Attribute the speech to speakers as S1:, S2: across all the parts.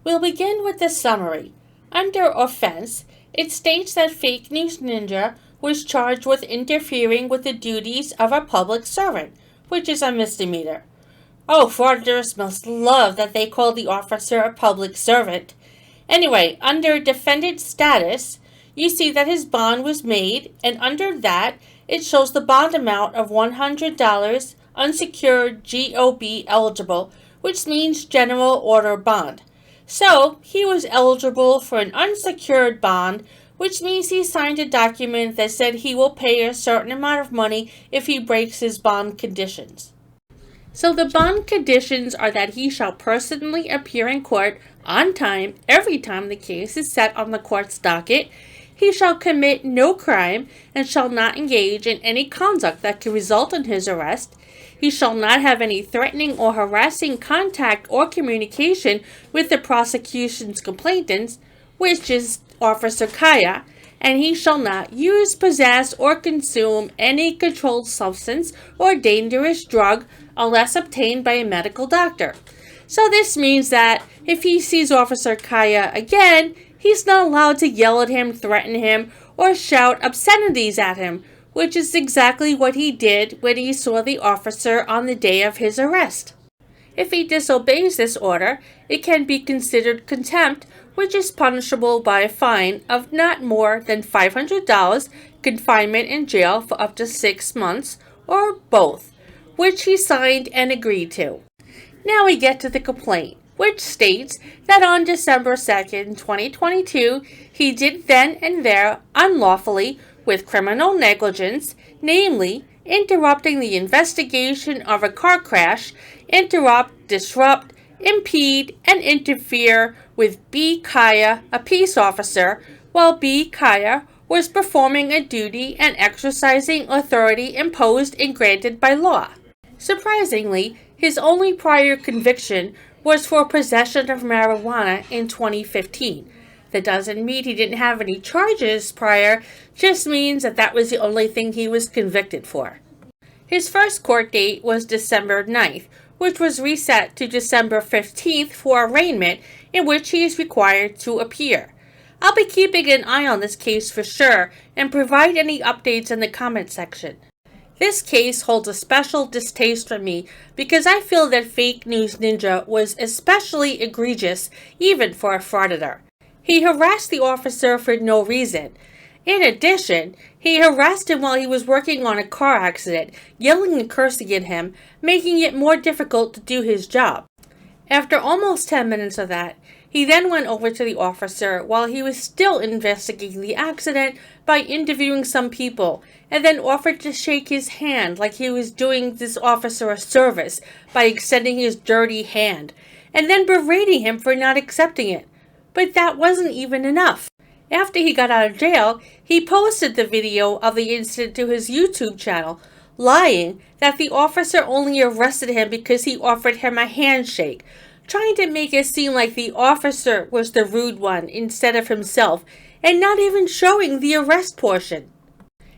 S1: We'll begin with the summary. Under offense, it states that Fake News Ninja was charged with interfering with the duties of a public servant, which is a misdemeanor. Oh, frauditors must love that they call the officer a public servant. Anyway, under defendant status, you see that his bond was made, and under that, it shows the bond amount of $100, unsecured GOB eligible, which means general order bond. So, he was eligible for an unsecured bond, which means he signed a document that said he will pay a certain amount of money if he breaks his bond conditions. So the bond conditions are that he shall personally appear in court on time every time the case is set on the court's docket. He shall commit no crime and shall not engage in any conduct that could result in his arrest. He shall not have any threatening or harassing contact or communication with the prosecution's complainants, which is Officer Kaya, and he shall not use, possess, or consume any controlled substance or dangerous drug unless obtained by a medical doctor. So this means that if he sees Officer Kaya again, he's not allowed to yell at him, threaten him, or shout obscenities at him, which is exactly what he did when he saw the officer on the day of his arrest. If he disobeys this order, it can be considered contempt, which is punishable by a fine of not more than $500, confinement in jail for up to 6 months, or both, which he signed and agreed to. Now we get to the complaint, which states that on December 2nd, 2022, he did then and there unlawfully, with criminal negligence, namely, interrupting the investigation of a car crash, interrupt, disrupt, impede, and interfere with B. Kaya, a peace officer, while B. Kaya was performing a duty and exercising authority imposed and granted by law. Surprisingly, his only prior conviction was for possession of marijuana in 2015. That doesn't mean he didn't have any charges prior, just means that was the only thing he was convicted for. His first court date was December 9th, which was reset to December 15th for arraignment, in which he is required to appear. I'll be keeping an eye on this case for sure and provide any updates in the comment section. This case holds a special distaste for me because I feel that Fake News Ninja was especially egregious even for a frauditor. He harassed the officer for no reason. In addition, he harassed him while he was working on a car accident, yelling and cursing at him, making it more difficult to do his job. After almost 10 minutes of that, he then went over to the officer while he was still investigating the accident by interviewing some people, and then offered to shake his hand like he was doing this officer a service by extending his dirty hand, and then berating him for not accepting it. But that wasn't even enough. After he got out of jail, he posted the video of the incident to his YouTube channel, lying that the officer only arrested him because he offered him a handshake, trying to make it seem like the officer was the rude one instead of himself, and not even showing the arrest portion.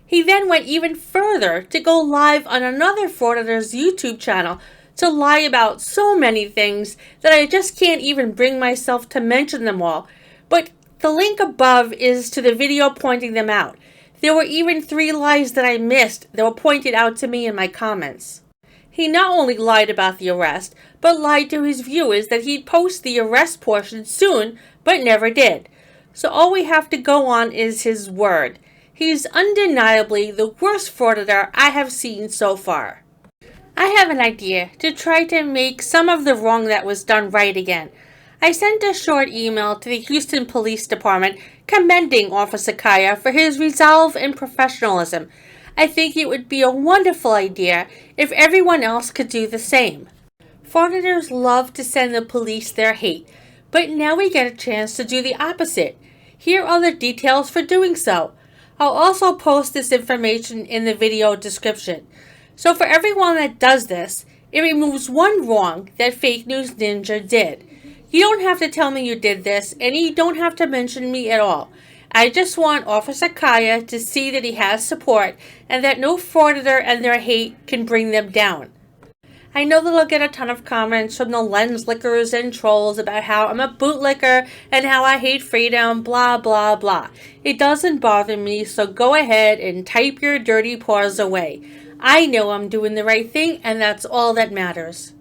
S1: He then went even further to go live on another frauditor's YouTube channel to lie about so many things that I just can't even bring myself to mention them all, but the link above is to the video pointing them out. There were even 3 lies that I missed that were pointed out to me in my comments. He not only lied about the arrest, but lied to his viewers that he'd post the arrest portion soon, but never did. So all we have to go on is his word. He's undeniably the worst frauditor I have seen so far. I have an idea to try to make some of the wrong that was done right again. I sent a short email to the Houston Police Department commending Officer Kaya for his resolve and professionalism. I think it would be a wonderful idea if everyone else could do the same. Frauditors love to send the police their hate, but now we get a chance to do the opposite. Here are the details for doing so. I'll also post this information in the video description. So for everyone that does this, it removes one wrong that Fake News Ninja did. You don't have to tell me you did this, and you don't have to mention me at all. I just want Officer Kaya to see that he has support and that no frauditor and their hate can bring them down. I know that I'll get a ton of comments from the lens lickers and trolls about how I'm a bootlicker and how I hate freedom, blah, blah, blah. It doesn't bother me, so go ahead and type your dirty paws away. I know I'm doing the right thing, and that's all that matters.